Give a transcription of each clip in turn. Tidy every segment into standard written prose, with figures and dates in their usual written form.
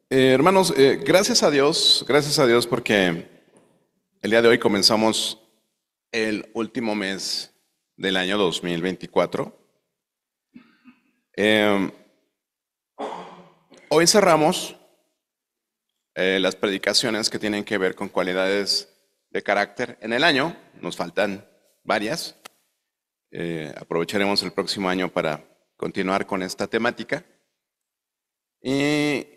Hermanos, gracias a Dios porque el día de hoy comenzamos el último mes del año 2024. Eh, Hoy cerramos las predicaciones que tienen que ver con cualidades de carácter en el año. Nos faltan varias. Aprovecharemos el próximo año para continuar con esta temática. Y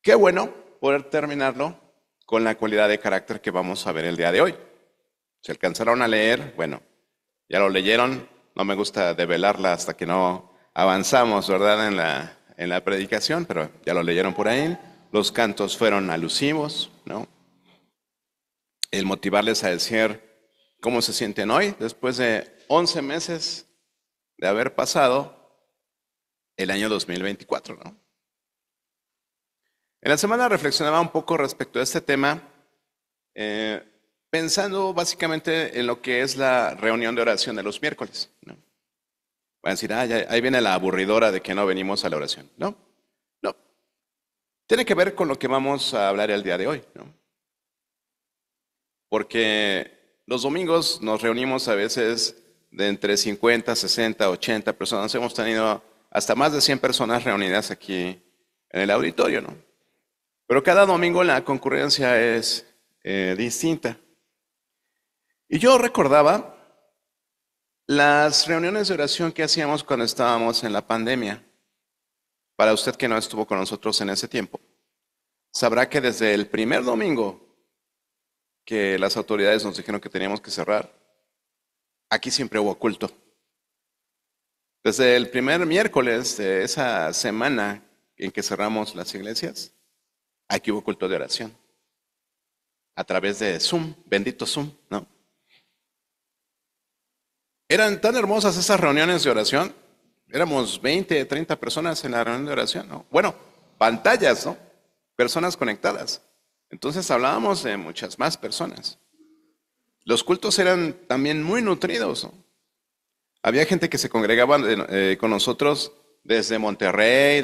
qué bueno poder terminarlo con la cualidad de carácter que vamos a ver el día de hoy. Si alcanzaron a leer, bueno, ya lo leyeron. No me gusta develarla hasta que no avanzamos, ¿verdad? En la predicación, pero ya lo leyeron por ahí. Los cantos fueron alusivos, ¿no? El motivarles a decir cómo se sienten hoy, después de 11 meses de haber pasado el año 2024, ¿no? En la semana reflexionaba un poco respecto a este tema, pensando básicamente en lo que es la reunión de oración de los miércoles, ¿no? Van a decir, ahí viene la aburridora de que no venimos a la oración. No, no. Tiene que ver con lo que vamos a hablar el día de hoy, ¿no? Porque los domingos nos reunimos a veces de entre 50, 60, 80 personas. Hemos tenido hasta más de 100 personas reunidas aquí en el auditorio, ¿no? Pero cada domingo la concurrencia es distinta. Y yo recordaba las reuniones de oración que hacíamos cuando estábamos en la pandemia. Para usted que no estuvo con nosotros en ese tiempo, sabrá que desde el primer domingo que las autoridades nos dijeron que teníamos que cerrar, aquí siempre hubo culto. Desde el primer miércoles de esa semana en que cerramos las iglesias, aquí hubo culto de oración. A través de Zoom, bendito Zoom, ¿no? Eran tan hermosas esas reuniones de oración. Éramos 20, 30 personas en la reunión de oración, ¿no? Bueno, pantallas, ¿no? Personas conectadas. Entonces hablábamos de muchas más personas. Los cultos eran también muy nutridos, ¿no? Había gente que se congregaba con nosotros desde Monterrey,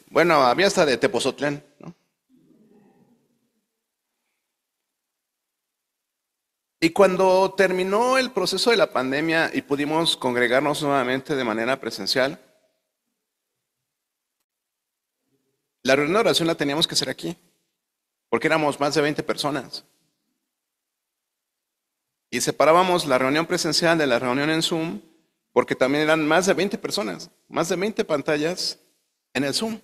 bueno, había hasta de Tepozotlán, ¿no? Y cuando terminó el proceso de la pandemia y pudimos congregarnos nuevamente de manera presencial, la reunión de oración la teníamos que hacer aquí, porque éramos más de 20 personas. Y separábamos la reunión presencial de la reunión en Zoom, porque también eran más de 20 personas, más de 20 pantallas en el Zoom.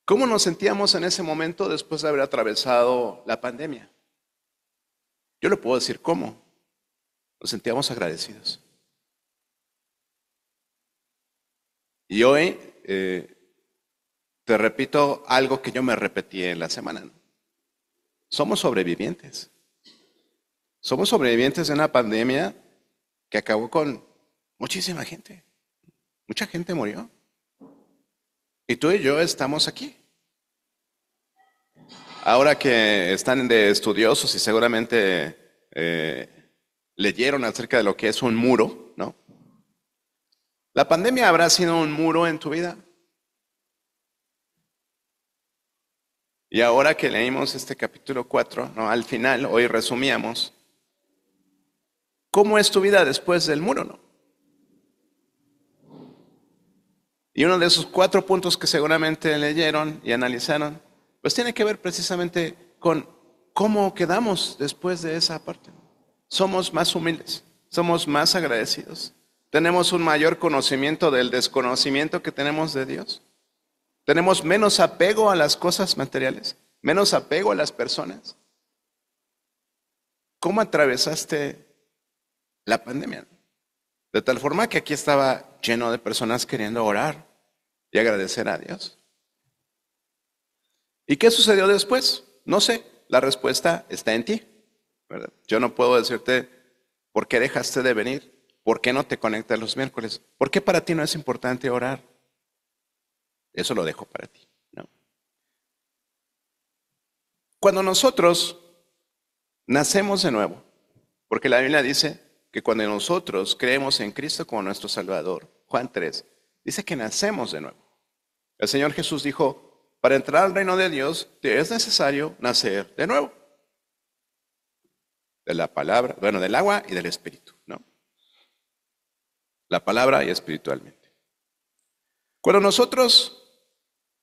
¿Cómo nos sentíamos en ese momento después de haber atravesado la pandemia? Yo le puedo decir cómo. Nos sentíamos agradecidos. Y hoy te repito algo que yo me repetí en la semana, ¿no? Somos sobrevivientes. Somos sobrevivientes de una pandemia que acabó con muchísima gente. Mucha gente murió. Y tú y yo estamos aquí. Ahora que están de estudiosos y seguramente leyeron acerca de lo que es un muro, ¿no? ¿La pandemia habrá sido un muro en tu vida? Y ahora que leímos este capítulo 4, ¿no? Al final, hoy resumíamos, ¿cómo es tu vida después del muro, no? Y uno de esos 4 puntos que seguramente leyeron y analizaron, pues tiene que ver precisamente con cómo quedamos después de esa parte. Somos más humildes, somos más agradecidos, tenemos un mayor conocimiento del desconocimiento que tenemos de Dios, tenemos menos apego a las cosas materiales, menos apego a las personas. ¿Cómo atravesaste la pandemia? De tal forma que aquí estaba lleno de personas queriendo orar y agradecer a Dios. ¿Y qué sucedió después? No sé, la respuesta está en ti, ¿verdad? Yo no puedo decirte por qué dejaste de venir, por qué no te conectas los miércoles, por qué para ti no es importante orar. Eso lo dejo para ti, ¿no? Cuando nosotros nacemos de nuevo, porque la Biblia dice que cuando nosotros creemos en Cristo como nuestro Salvador, Juan 3, Dice que nacemos de nuevo. El Señor Jesús dijo, para entrar al reino de Dios te es necesario nacer de nuevo. De la palabra, bueno, del agua y del espíritu, ¿no? La palabra y espiritualmente. Cuando nosotros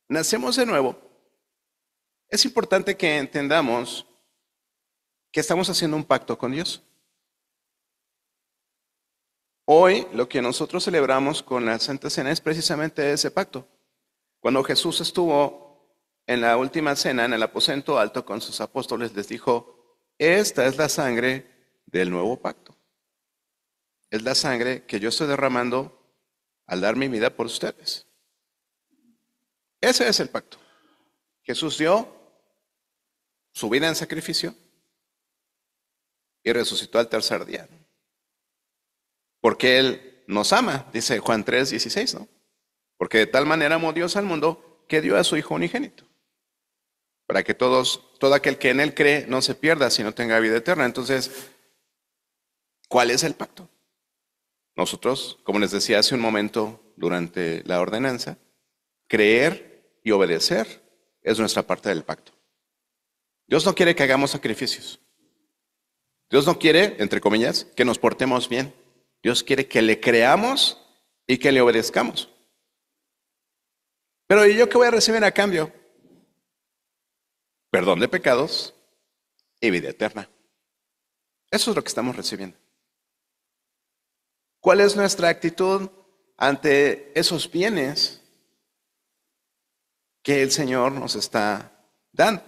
nacemos de nuevo, es importante que entendamos que estamos haciendo un pacto con Dios. Hoy lo que nosotros celebramos con la Santa Cena es precisamente ese pacto. Cuando Jesús estuvo en la última cena, en el aposento alto con sus apóstoles, les dijo, esta es la sangre del nuevo pacto. Es la sangre que yo estoy derramando al dar mi vida por ustedes. Ese es el pacto. Jesús dio su vida en sacrificio y resucitó al tercer día. Porque Él nos ama, dice Juan 3:16, ¿no? Porque de tal manera amó Dios al mundo que dio a su Hijo unigénito. Para que todo aquel que en Él cree no se pierda, sino tenga vida eterna. Entonces, ¿cuál es el pacto? Nosotros, como les decía hace un momento durante la ordenanza, creer y obedecer es nuestra parte del pacto. Dios no quiere que hagamos sacrificios. Dios no quiere, entre comillas, que nos portemos bien. Dios quiere que le creamos y que le obedezcamos. Pero ¿y yo qué voy a recibir a cambio? Perdón de pecados y vida eterna. Eso es lo que estamos recibiendo. ¿Cuál es nuestra actitud ante esos bienes que el Señor nos está dando?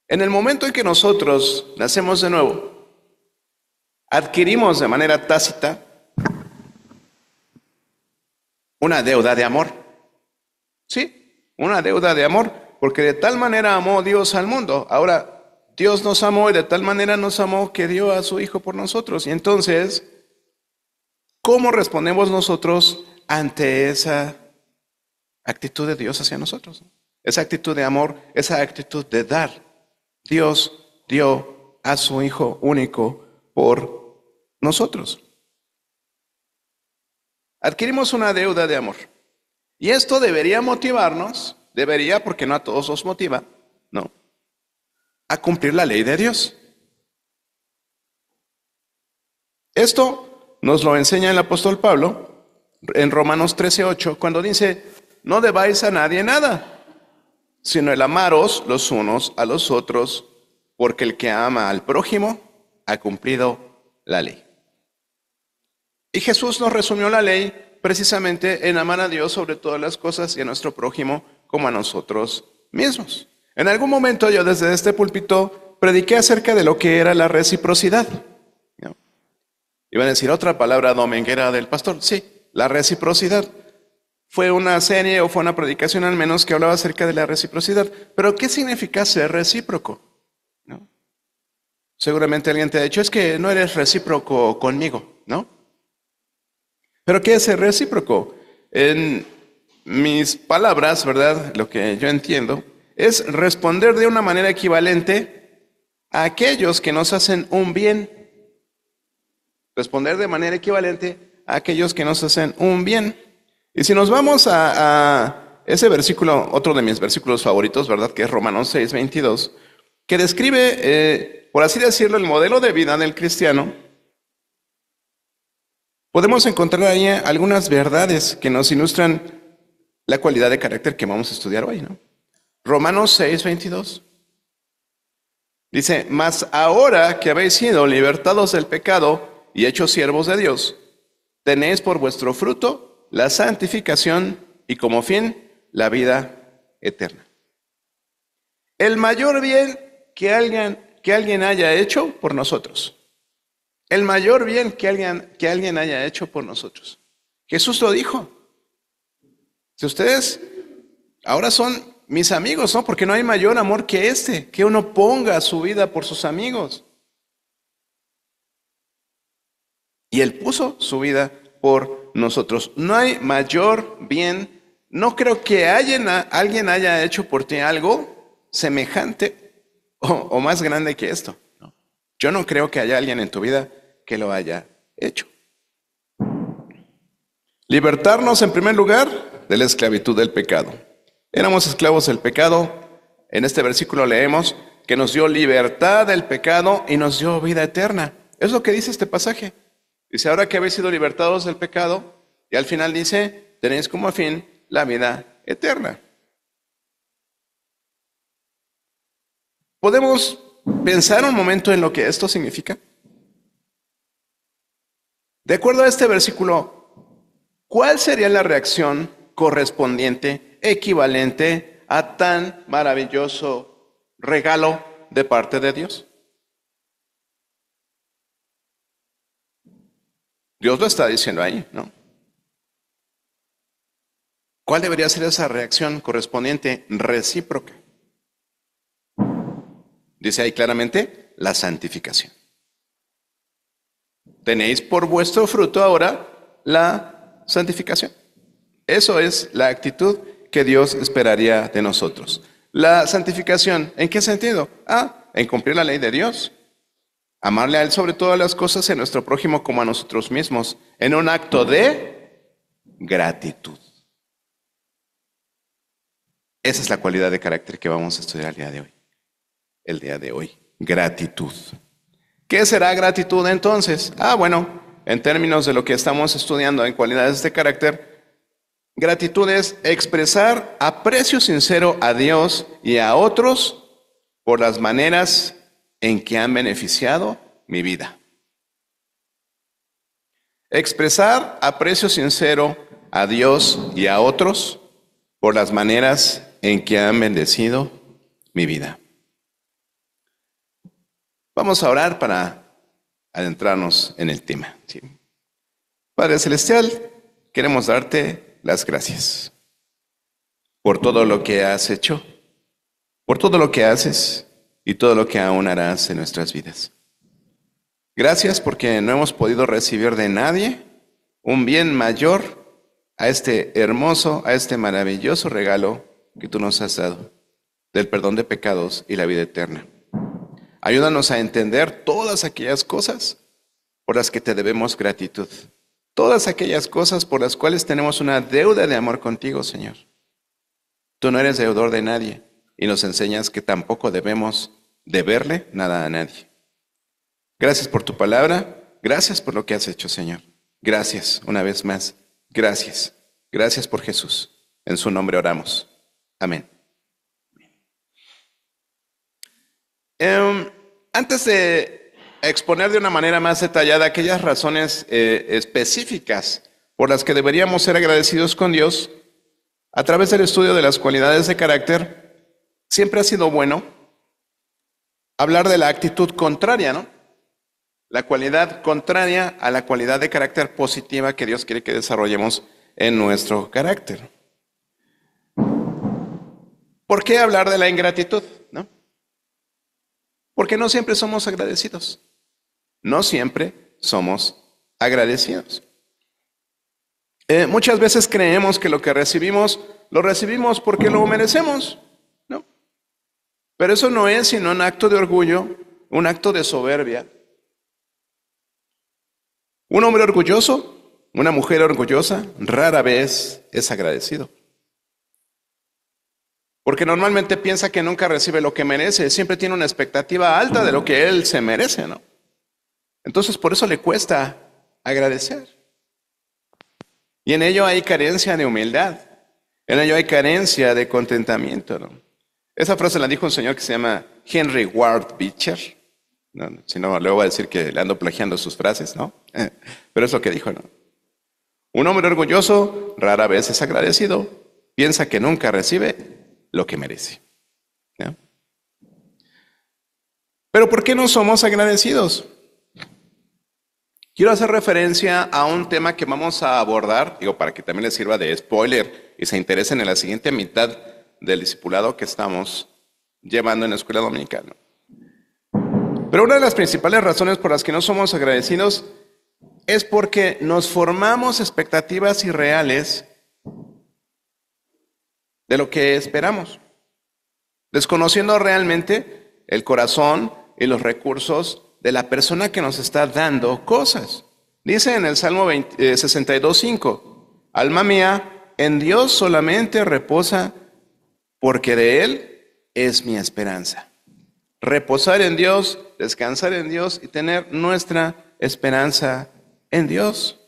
En el momento en que nosotros nacemos de nuevo, adquirimos de manera tácita una deuda de amor. Sí, una deuda de amor, porque de tal manera amó Dios al mundo. Ahora, Dios nos amó y de tal manera nos amó que dio a su Hijo por nosotros. Y entonces, ¿cómo respondemos nosotros ante esa actitud de Dios hacia nosotros? Esa actitud de amor, esa actitud de dar. Dios dio a su Hijo único por nosotros. Adquirimos una deuda de amor. Y esto debería motivarnos, porque no a todos los motiva, ¿no?, a cumplir la ley de Dios. Esto nos lo enseña el apóstol Pablo en Romanos 13:8, cuando dice, no debáis a nadie nada, sino el amaros los unos a los otros, porque el que ama al prójimo ha cumplido la ley. Y Jesús nos resumió la ley precisamente en amar a Dios sobre todas las cosas y a nuestro prójimo como a nosotros mismos. En algún momento yo desde este púlpito prediqué acerca de lo que era la reciprocidad. ¿No? Iban a decir otra palabra dominguera del pastor. Sí, la reciprocidad. Fue una serie o fue una predicación al menos que hablaba acerca de la reciprocidad. Pero ¿qué significa ser recíproco? ¿No? Seguramente alguien te ha dicho, es que no eres recíproco conmigo, ¿no? ¿Pero qué es ser recíproco? En mis palabras, ¿verdad? Lo que yo entiendo es responder de una manera equivalente a aquellos que nos hacen un bien. Responder de manera equivalente a aquellos que nos hacen un bien. Y si nos vamos a ese versículo, otro de mis versículos favoritos, ¿verdad? Que es Romanos 6:22, que describe, por así decirlo, el modelo de vida del cristiano. Podemos encontrar ahí algunas verdades que nos ilustran la cualidad de carácter que vamos a estudiar hoy, ¿no? Romanos 6:22 dice, mas ahora que habéis sido libertados del pecado y hechos siervos de Dios, tenéis por vuestro fruto la santificación y como fin la vida eterna. El mayor bien que alguien haya hecho por nosotros. El mayor bien que alguien haya hecho por nosotros. Jesús lo dijo. Si ustedes ahora son mis amigos, ¿no? Porque no hay mayor amor que este, que uno ponga su vida por sus amigos. Y Él puso su vida por nosotros. No hay mayor bien. No creo que alguien haya hecho por ti algo semejante o más grande que esto. Yo no creo que haya alguien en tu vida que lo haya hecho. Libertarnos en primer lugar de la esclavitud del pecado. Éramos esclavos del pecado. En este versículo leemos que nos dio libertad del pecado y nos dio vida eterna. Es lo que dice este pasaje. Dice, ahora que habéis sido libertados del pecado, y al final dice, tenéis como fin la vida eterna. ¿Podemos pensar un momento en lo que esto significa? De acuerdo a este versículo, ¿cuál sería la reacción correspondiente, equivalente a tan maravilloso regalo de parte de Dios? Dios lo está diciendo ahí, ¿no? ¿Cuál debería ser esa reacción correspondiente recíproca? Dice ahí claramente, la santificación. Tenéis por vuestro fruto ahora la santificación. Eso es la actitud que Dios esperaría de nosotros. La santificación, ¿en qué sentido? En cumplir la ley de Dios. Amarle a Él sobre todas las cosas y a nuestro prójimo como a nosotros mismos, en un acto de gratitud. Esa es la cualidad de carácter que vamos a estudiar el día de hoy, gratitud. ¿Qué será gratitud entonces? Bueno, en términos de lo que estamos estudiando en cualidades de carácter, gratitud es expresar aprecio sincero a Dios y a otros por las maneras en que han beneficiado mi vida. Expresar aprecio sincero a Dios y a otros por las maneras en que han bendecido mi vida. Vamos a orar para adentrarnos en el tema. ¿Sí? Padre Celestial, queremos darte las gracias por todo lo que has hecho, por todo lo que haces y todo lo que aún harás en nuestras vidas. Gracias porque no hemos podido recibir de nadie un bien mayor a este hermoso, a este maravilloso regalo que tú nos has dado, del perdón de pecados y la vida eterna. Ayúdanos a entender todas aquellas cosas por las que te debemos gratitud. Todas aquellas cosas por las cuales tenemos una deuda de amor contigo, Señor. Tú no eres deudor de nadie y nos enseñas que tampoco debemos deberle nada a nadie. Gracias por tu palabra. Gracias por lo que has hecho, Señor. Gracias una vez más. Gracias. Gracias por Jesús. En su nombre oramos. Amén. Antes de exponer de una manera más detallada aquellas razones específicas por las que deberíamos ser agradecidos con Dios, a través del estudio de las cualidades de carácter, siempre ha sido bueno hablar de la actitud contraria, ¿no? La cualidad contraria a la cualidad de carácter positiva que Dios quiere que desarrollemos en nuestro carácter. ¿Por qué hablar de la ingratitud? ¿No? Porque no siempre somos agradecidos. No siempre somos agradecidos. Muchas veces creemos que lo que recibimos, lo recibimos porque lo merecemos, ¿no? Pero eso no es sino un acto de orgullo, un acto de soberbia. Un hombre orgulloso, una mujer orgullosa, rara vez es agradecido. Porque normalmente piensa que nunca recibe lo que merece, siempre tiene una expectativa alta de lo que él se merece, ¿no? Entonces por eso le cuesta agradecer. Y en ello hay carencia de humildad, en ello hay carencia de contentamiento, ¿no? Esa frase la dijo un señor que se llama Henry Ward Beecher. No, si no, luego va a decir que le ando plagiando sus frases, ¿no? Pero es lo que dijo, ¿no? Un hombre orgulloso rara vez es agradecido, piensa que nunca recibe lo que merece, ¿no? Pero ¿por qué no somos agradecidos? Quiero hacer referencia a un tema que vamos a abordar, digo, para que también les sirva de spoiler y se interesen en la siguiente mitad del discipulado que estamos llevando en la escuela dominical, ¿no? Pero una de las principales razones por las que no somos agradecidos es porque nos formamos expectativas irreales de lo que esperamos, desconociendo realmente el corazón y los recursos de la persona que nos está dando cosas. Dice en el Salmo 62:5, Alma mía, en Dios solamente reposa, porque de Él es mi esperanza. Reposar en Dios, descansar en Dios y tener nuestra esperanza en Dios.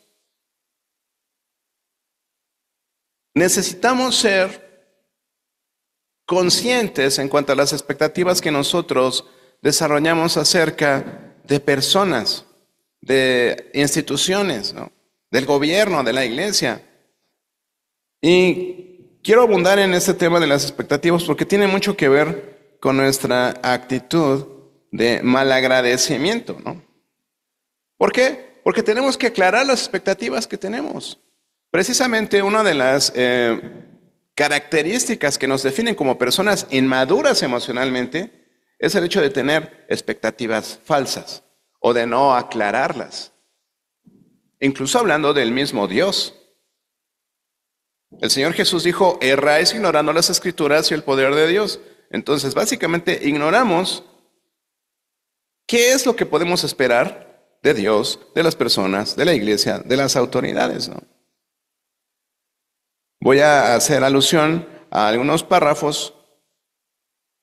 Necesitamos ser conscientes en cuanto a las expectativas que nosotros desarrollamos acerca de personas, de instituciones, ¿no? Del gobierno, de la iglesia. Y quiero abundar en este tema de las expectativas porque tiene mucho que ver con nuestra actitud de malagradecimiento, ¿no? ¿Por qué? Porque tenemos que aclarar las expectativas que tenemos. Precisamente una de las características que nos definen como personas inmaduras emocionalmente es el hecho de tener expectativas falsas o de no aclararlas. Incluso hablando del mismo Dios. El Señor Jesús dijo, erráis ignorando las Escrituras y el poder de Dios. Entonces, básicamente, ignoramos qué es lo que podemos esperar de Dios, de las personas, de la iglesia, de las autoridades, ¿no? Voy a hacer alusión a algunos párrafos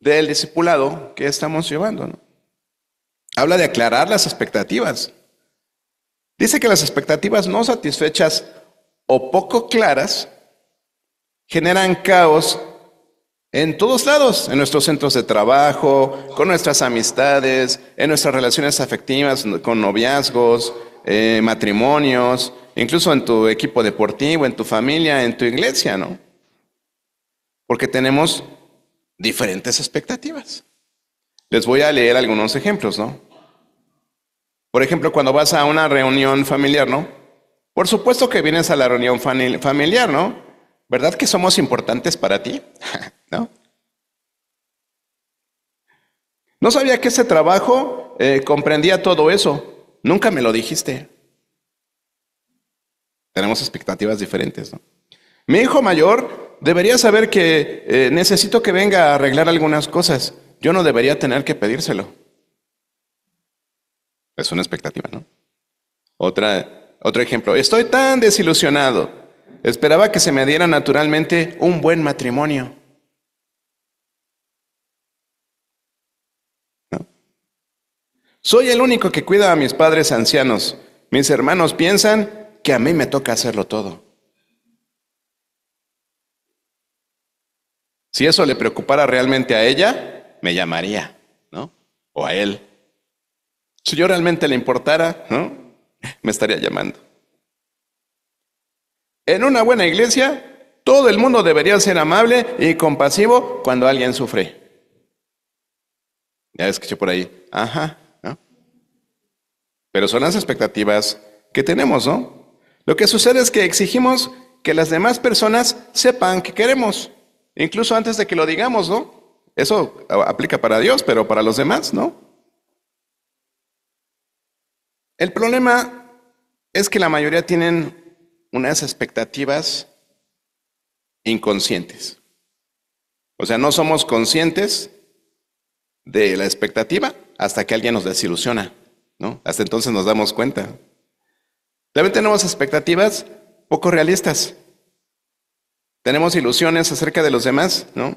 del discipulado que estamos llevando, ¿no? Habla de aclarar las expectativas. Dice que las expectativas no satisfechas o poco claras generan caos en todos lados, en nuestros centros de trabajo, con nuestras amistades, en nuestras relaciones afectivas, con noviazgos, matrimonios, incluso en tu equipo deportivo, en tu familia, en tu iglesia, ¿no? Porque tenemos diferentes expectativas. Les voy a leer algunos ejemplos, ¿no? Por ejemplo, cuando vas a una reunión familiar, ¿no? Por supuesto que vienes a la reunión familiar, ¿no? ¿Verdad que somos importantes para ti? ¿No? No sabía que ese trabajo comprendía todo eso. Nunca me lo dijiste. Tenemos expectativas diferentes, ¿no? Mi hijo mayor debería saber que necesito que venga a arreglar algunas cosas. Yo no debería tener que pedírselo. Es una expectativa, ¿no? Otro ejemplo. Estoy tan desilusionado. Esperaba que se me diera naturalmente un buen matrimonio. ¿No? Soy el único que cuida a mis padres ancianos. Mis hermanos piensan que a mí me toca hacerlo todo. Si eso le preocupara realmente a ella, me llamaría, ¿no? O a él. Si yo realmente le importara, ¿no? Me estaría llamando. En una buena iglesia, todo el mundo debería ser amable y compasivo cuando alguien sufre. Ya escuché por ahí, ajá, ¿no? Pero son las expectativas que tenemos, ¿no? Lo que sucede es que exigimos que las demás personas sepan que queremos, incluso antes de que lo digamos, ¿no? Eso aplica para Dios, pero para los demás, ¿no? El problema es que la mayoría tienen unas expectativas inconscientes. O sea, no somos conscientes de la expectativa hasta que alguien nos desilusiona, ¿no? Hasta entonces nos damos cuenta. También tenemos expectativas poco realistas. Tenemos ilusiones acerca de los demás, ¿no?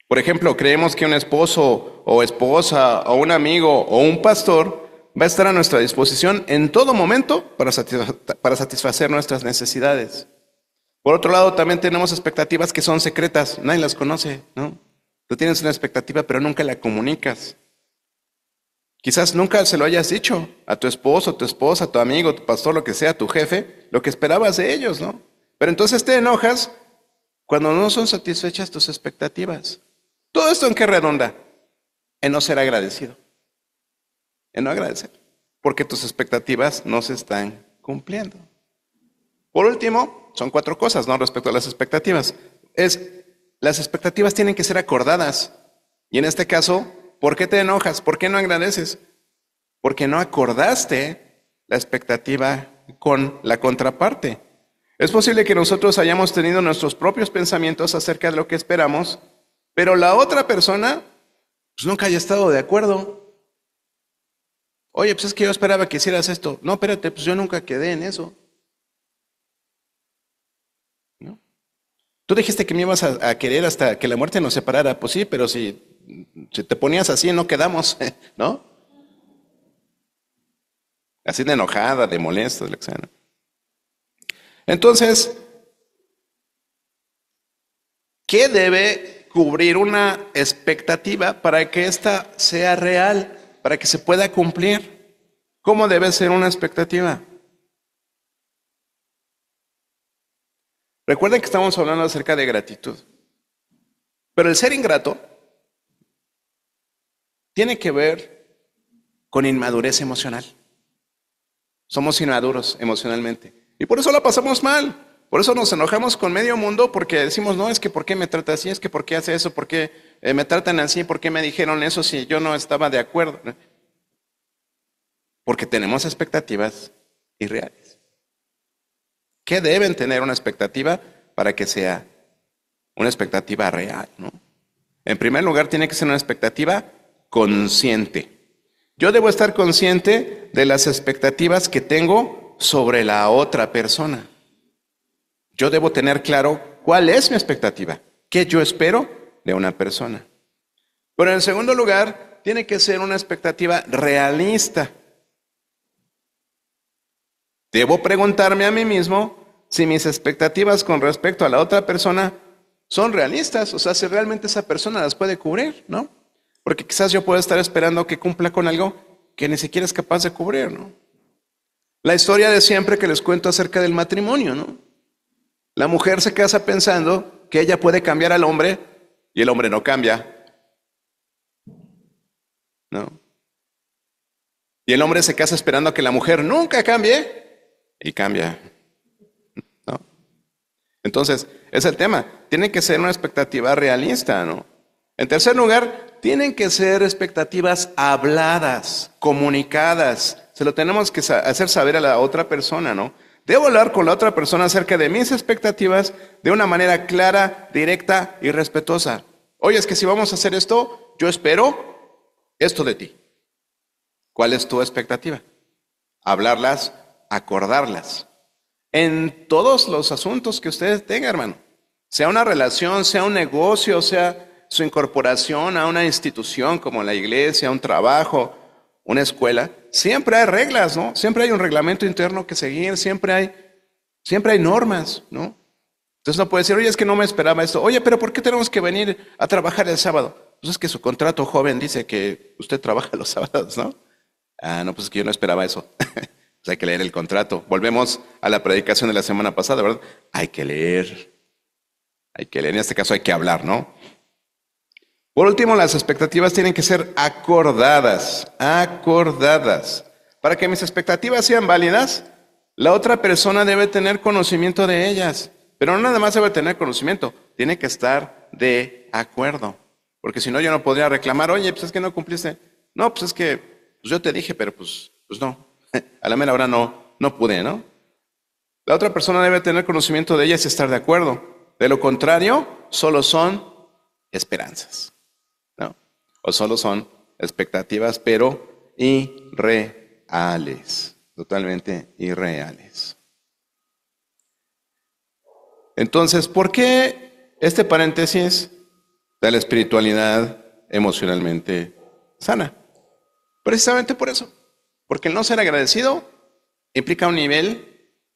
Por ejemplo, creemos que un esposo o esposa o un amigo o un pastor va a estar a nuestra disposición en todo momento para satisfacer nuestras necesidades. Por otro lado, también tenemos expectativas que son secretas, nadie las conoce, ¿no? Tú tienes una expectativa, pero nunca la comunicas. Quizás nunca se lo hayas dicho a tu esposo, tu esposa, tu amigo, tu pastor, lo que sea, tu jefe, lo que esperabas de ellos, ¿no? Pero entonces te enojas cuando no son satisfechas tus expectativas. ¿Todo esto en qué redunda? En no ser agradecido. En no agradecer. Porque tus expectativas no se están cumpliendo. Por último, son 4 cosas, ¿no? Respecto a las expectativas. Las expectativas tienen que ser acordadas. Y en este caso, ¿por qué te enojas? ¿Por qué no agradeces? Porque no acordaste la expectativa con la contraparte. Es posible que nosotros hayamos tenido nuestros propios pensamientos acerca de lo que esperamos, pero la otra persona pues nunca haya estado de acuerdo. Oye, pues es que yo esperaba que hicieras esto. No, espérate, pues yo nunca quedé en eso. Tú dijiste que me ibas a querer hasta que la muerte nos separara. Pues sí, pero si te ponías así, no quedamos, ¿no? Así de enojada, de molesta, lo que sea, ¿no? Entonces, ¿qué debe cubrir una expectativa para que ésta sea real, para que se pueda cumplir? ¿Cómo debe ser una expectativa? Recuerden que estamos hablando acerca de gratitud. Pero el ser ingrato tiene que ver con inmadurez emocional. Somos inmaduros emocionalmente. Y por eso la pasamos mal. Por eso nos enojamos con medio mundo porque decimos, no, es que ¿por qué me trata así? Es que ¿por qué hace eso? ¿Por qué me tratan así? ¿Por qué me dijeron eso si yo no estaba de acuerdo? Porque tenemos expectativas irreales. ¿Qué deben tener una expectativa para que sea una expectativa real, ¿no? En primer lugar, tiene que ser una expectativa consciente. Yo debo estar consciente de las expectativas que tengo sobre la otra persona. Yo debo tener claro cuál es mi expectativa, qué yo espero de una persona. Pero en segundo lugar, tiene que ser una expectativa realista. Debo preguntarme a mí mismo si mis expectativas con respecto a la otra persona son realistas, o sea, si realmente esa persona las puede cubrir, ¿no? Porque quizás yo puedo estar esperando que cumpla con algo que ni siquiera es capaz de cubrir, ¿no? La historia de siempre que les cuento acerca del matrimonio, ¿no? La mujer se casa pensando que ella puede cambiar al hombre y el hombre no cambia, ¿no? Y el hombre se casa esperando que la mujer nunca cambie y cambia, ¿no? Entonces, es el tema. Tiene que ser una expectativa realista, ¿no? En tercer lugar, tienen que ser expectativas habladas, comunicadas. Se lo tenemos que hacer saber a la otra persona, ¿no? Debo hablar con la otra persona acerca de mis expectativas de una manera clara, directa y respetuosa. Oye, es que si vamos a hacer esto, yo espero esto de ti. ¿Cuál es tu expectativa? Hablarlas, acordarlas. En todos los asuntos que ustedes tengan, hermano. Sea una relación, sea un negocio, sea su incorporación a una institución como la iglesia, un trabajo, una escuela, siempre hay reglas, ¿no? Siempre hay un reglamento interno que seguir, siempre hay normas, ¿no? Entonces no puede decir, oye, es que no me esperaba esto. Oye, pero ¿por qué tenemos que venir a trabajar el sábado? Pues es que su contrato joven dice que usted trabaja los sábados, ¿no? Ah, no, pues es que yo no esperaba eso. Pues hay que leer el contrato. Volvemos a la predicación de la semana pasada, ¿verdad? Hay que leer, en este caso hay que hablar, ¿no? Por último, las expectativas tienen que ser acordadas. Para que mis expectativas sean válidas, la otra persona debe tener conocimiento de ellas. Pero no nada más debe tener conocimiento, tiene que estar de acuerdo. Porque si no, yo no podría reclamar, oye, pues es que no cumpliste. No, pues es que yo te dije, pero pues no. A la mera hora no pude, ¿no? La otra persona debe tener conocimiento de ellas y estar de acuerdo. De lo contrario, solo son esperanzas, ¿no? O solo son expectativas, pero irreales, totalmente irreales. Entonces, ¿por qué este paréntesis de la espiritualidad emocionalmente sana? Precisamente por eso, porque el no ser agradecido implica un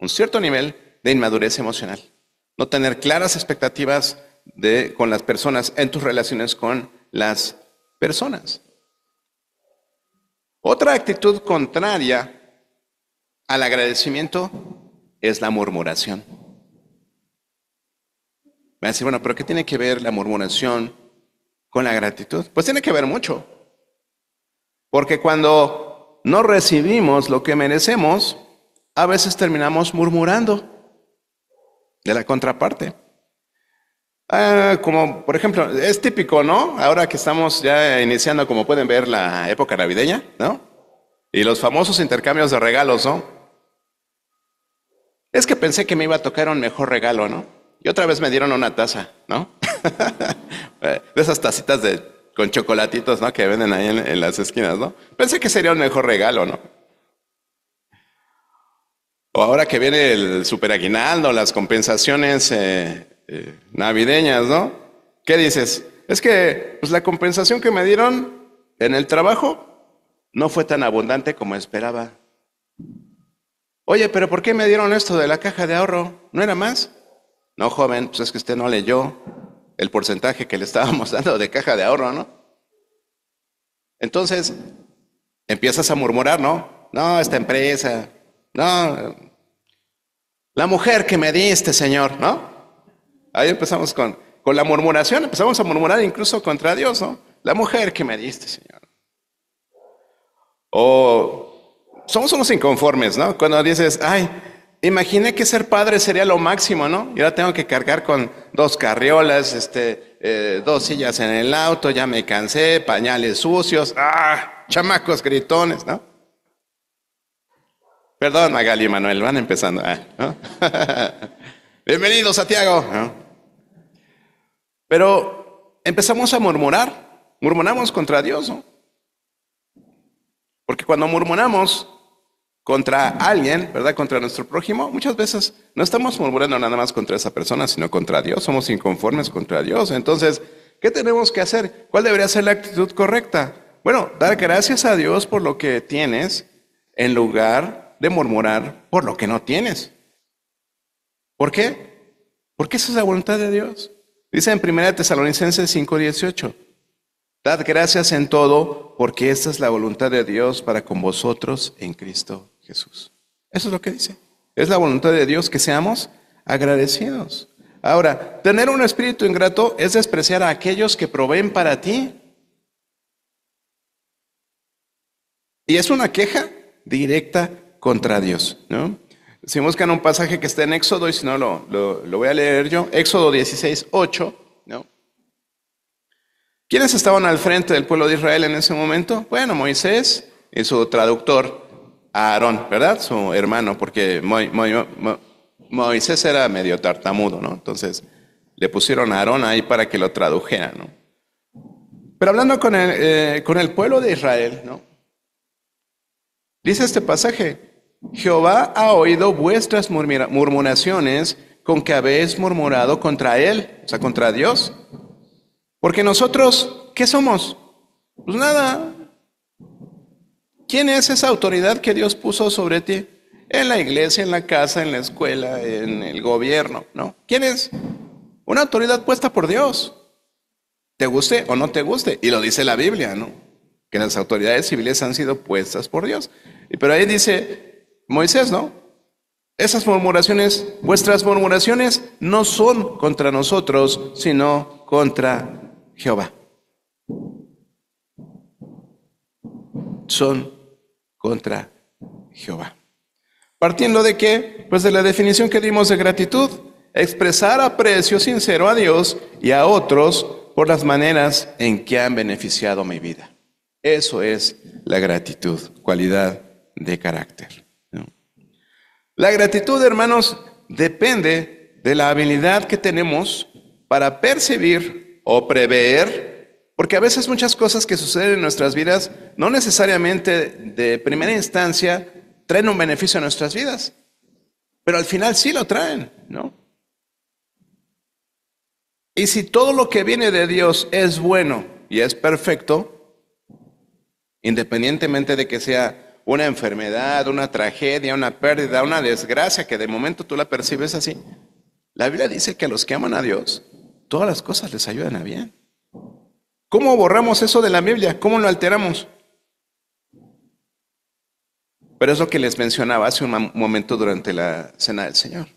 cierto nivel de inmadurez emocional. No tener claras expectativas con las personas en tus relaciones con las personas. Otra actitud contraria al agradecimiento es la murmuración. Me va a decir, bueno, ¿pero qué tiene que ver la murmuración con la gratitud? Pues tiene que ver mucho. Porque cuando no recibimos lo que merecemos, a veces terminamos murmurando de la contraparte. Como por ejemplo, es típico, ¿no? Ahora que estamos ya iniciando, como pueden ver, la época navideña, ¿no? Y los famosos intercambios de regalos, ¿no? Es que pensé que me iba a tocar un mejor regalo, ¿no? Y otra vez me dieron una taza, ¿no? De esas tacitas con chocolatitos, ¿no? Que venden ahí en las esquinas, ¿no? Pensé que sería un mejor regalo, ¿no? O ahora que viene el superaguinaldo, las compensaciones navideñas, ¿no? ¿Qué dices? Es que pues, la compensación que me dieron en el trabajo no fue tan abundante como esperaba. Oye, pero ¿por qué me dieron esto de la caja de ahorro? ¿No era más? No, joven, pues es que usted no leyó el porcentaje que le estábamos dando de caja de ahorro, ¿no? Entonces, empiezas a murmurar, ¿no? No, esta empresa, no, la mujer que me diste, Señor, ¿no? Ahí empezamos con la murmuración, empezamos a murmurar incluso contra Dios, ¿no? La mujer que me diste, Señor. O somos unos inconformes, ¿no? Cuando dices, ay, imaginé que ser padre sería lo máximo, ¿no? Y ahora tengo que cargar con 2 carriolas, 2 sillas en el auto, ya me cansé, pañales sucios, chamacos gritones, ¿no? Perdón, Magali y Manuel, van empezando, ¿no? Bienvenido, Santiago, ¿no? Pero empezamos a murmuramos contra Dios, ¿no? Porque cuando murmuramos contra alguien, ¿verdad? Contra nuestro prójimo, muchas veces no estamos murmurando nada más contra esa persona, sino contra Dios. Somos inconformes contra Dios. Entonces, ¿qué tenemos que hacer? ¿Cuál debería ser la actitud correcta? Bueno, dar gracias a Dios por lo que tienes en lugar de murmurar por lo que no tienes. ¿Por qué? Porque esa es la voluntad de Dios. Dice en 1 Tesalonicenses 5:18. Dad gracias en todo, porque esta es la voluntad de Dios para con vosotros en Cristo Jesús. Eso es lo que dice. Es la voluntad de Dios que seamos agradecidos. Ahora, tener un espíritu ingrato es despreciar a aquellos que proveen para ti. Y es una queja directa contra Dios, ¿no? Si buscan un pasaje que está en Éxodo, y si no lo voy a leer yo, Éxodo 16:8, ¿no? ¿Quiénes estaban al frente del pueblo de Israel en ese momento? Bueno, Moisés y su traductor, Aarón, ¿verdad? Su hermano, porque Moisés era medio tartamudo, ¿no? Entonces le pusieron a Aarón ahí para que lo tradujera, ¿no? Pero hablando con el pueblo de Israel, ¿no? Dice este pasaje, Jehová ha oído vuestras murmuraciones con que habéis murmurado contra él, o sea, contra Dios. Porque nosotros, ¿qué somos? Pues nada. ¿Quién es esa autoridad que Dios puso sobre ti? En la iglesia, en la casa, en la escuela, en el gobierno, ¿no? ¿Quién es? Una autoridad puesta por Dios. Te guste o no te guste. Y lo dice la Biblia, ¿no? Que las autoridades civiles han sido puestas por Dios. Pero ahí dice Moisés, ¿no? Esas murmuraciones, vuestras murmuraciones no son contra nosotros, sino contra Jehová. Son contra Jehová. Partiendo de qué? Pues de la definición que dimos de gratitud. Expresar aprecio sincero a Dios y a otros por las maneras en que han beneficiado mi vida. Eso es la gratitud, cualidad de carácter, ¿no? La gratitud, hermanos, depende de la habilidad que tenemos para percibir o prever, porque a veces muchas cosas que suceden en nuestras vidas no necesariamente de primera instancia traen un beneficio a nuestras vidas, pero al final sí lo traen, ¿no? Y si todo lo que viene de Dios es bueno y es perfecto, independientemente de que sea una enfermedad, una tragedia, una pérdida, una desgracia que de momento tú la percibes así, la Biblia dice que a los que aman a Dios, todas las cosas les ayudan a bien. ¿Cómo borramos eso de la Biblia? ¿Cómo lo alteramos? Pero es lo que les mencionaba hace un momento durante la cena del Señor.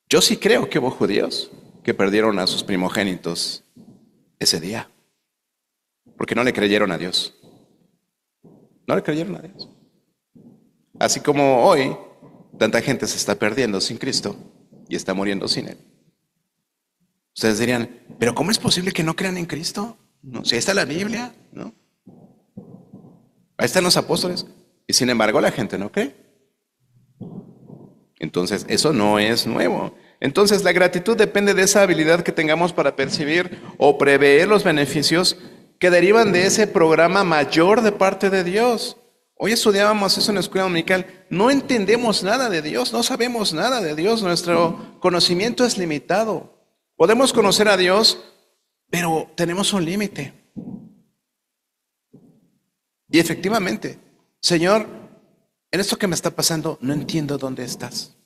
Yo sí creo que hubo judíos que perdieron a sus primogénitos ese día, porque no le creyeron a Dios. No le creyeron a Dios. Así como hoy, tanta gente se está perdiendo sin Cristo y está muriendo sin Él. Ustedes dirían, ¿pero cómo es posible que no crean en Cristo? No, si ahí está la Biblia, ¿no? Ahí están los apóstoles. Y sin embargo la gente no cree. Entonces, eso no es nuevo. Entonces, la gratitud depende de esa habilidad que tengamos para percibir o prever los beneficios que derivan de ese programa mayor de parte de Dios. Hoy estudiábamos eso en la escuela dominical. No entendemos nada de Dios, no sabemos nada de Dios. Nuestro conocimiento es limitado. Podemos conocer a Dios, pero tenemos un límite. Y efectivamente, Señor, en esto que me está pasando, no entiendo dónde estás.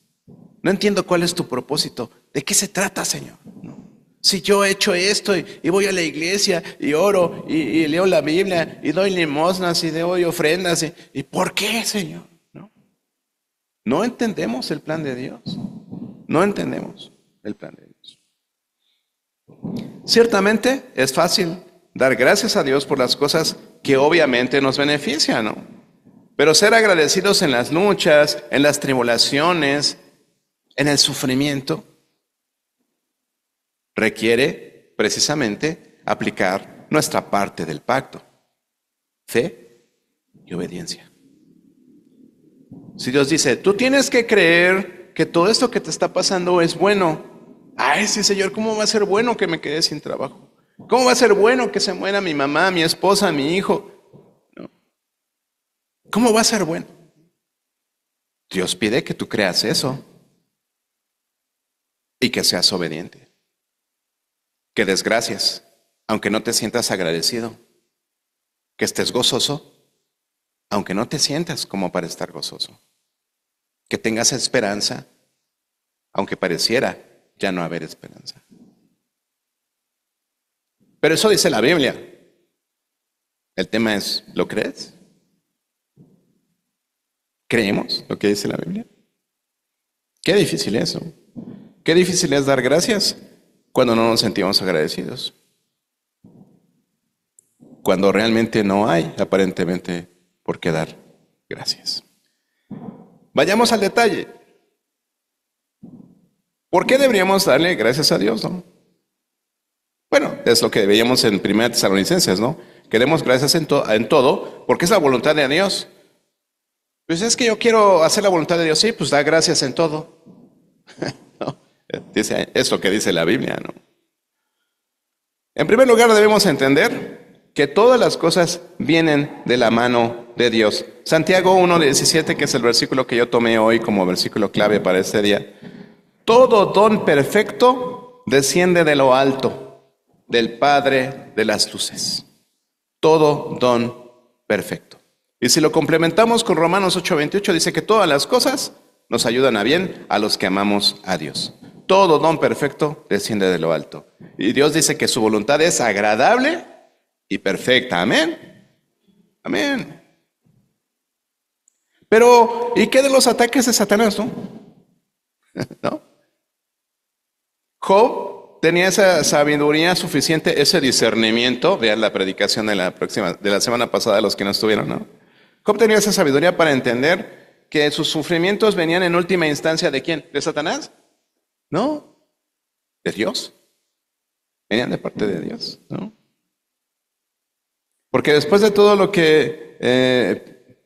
No entiendo cuál es tu propósito. ¿De qué se trata, Señor? ¿No? Si yo he hecho esto y voy a la iglesia y oro y leo la Biblia y doy limosnas y doy ofrendas. ¿Y por qué, Señor? ¿No? No entendemos el plan de Dios. No entendemos el plan de Dios. Ciertamente es fácil dar gracias a Dios por las cosas que obviamente nos benefician, ¿no? Pero ser agradecidos en las luchas, en las tribulaciones, en el sufrimiento, requiere precisamente aplicar nuestra parte del pacto, fe y obediencia. Si Dios dice, tú tienes que creer que todo esto que te está pasando es bueno. Ay, sí, Señor, ¿cómo va a ser bueno que me quede sin trabajo? ¿Cómo va a ser bueno que se muera mi mamá, mi esposa, mi hijo? ¿No? ¿Cómo va a ser bueno? Dios pide que tú creas eso y que seas obediente. Que des gracias, aunque no te sientas agradecido. Que estés gozoso, aunque no te sientas como para estar gozoso. Que tengas esperanza, aunque pareciera ya no haber esperanza. Pero eso dice la Biblia. El tema es, ¿lo crees? ¿Creemos lo que dice la Biblia? Qué difícil es eso. Qué difícil es dar gracias cuando no nos sentimos agradecidos. Cuando realmente no hay, aparentemente, por qué dar gracias. Vayamos al detalle. ¿Por qué deberíamos darle gracias a Dios, no? Bueno, es lo que veíamos en 1 Tesalonicenses, ¿no? Que demos gracias en todo, porque es la voluntad de Dios. Pues es que yo quiero hacer la voluntad de Dios, sí, pues da gracias en todo. ¿No? Es lo que dice la Biblia, ¿no? En primer lugar, debemos entender que todas las cosas vienen de la mano de Dios. Santiago 1:17, que es el versículo que yo tomé hoy como versículo clave para este día. Todo don perfecto desciende de lo alto, del Padre de las luces. Todo don perfecto. Y si lo complementamos con Romanos 8:28, dice que todas las cosas nos ayudan a bien a los que amamos a Dios. Todo don perfecto desciende de lo alto. Y Dios dice que su voluntad es agradable y perfecta. Amén. Amén. Pero, ¿y qué de los ataques de Satanás, no? ¿No? Job tenía esa sabiduría suficiente, ese discernimiento. Vean la predicación de la semana pasada, los que no estuvieron, ¿no? Job tenía esa sabiduría para entender que sus sufrimientos venían en última instancia ¿de quién? ¿De Satanás? No, de Dios. Venían de parte de Dios, ¿no? Porque después de todo lo que,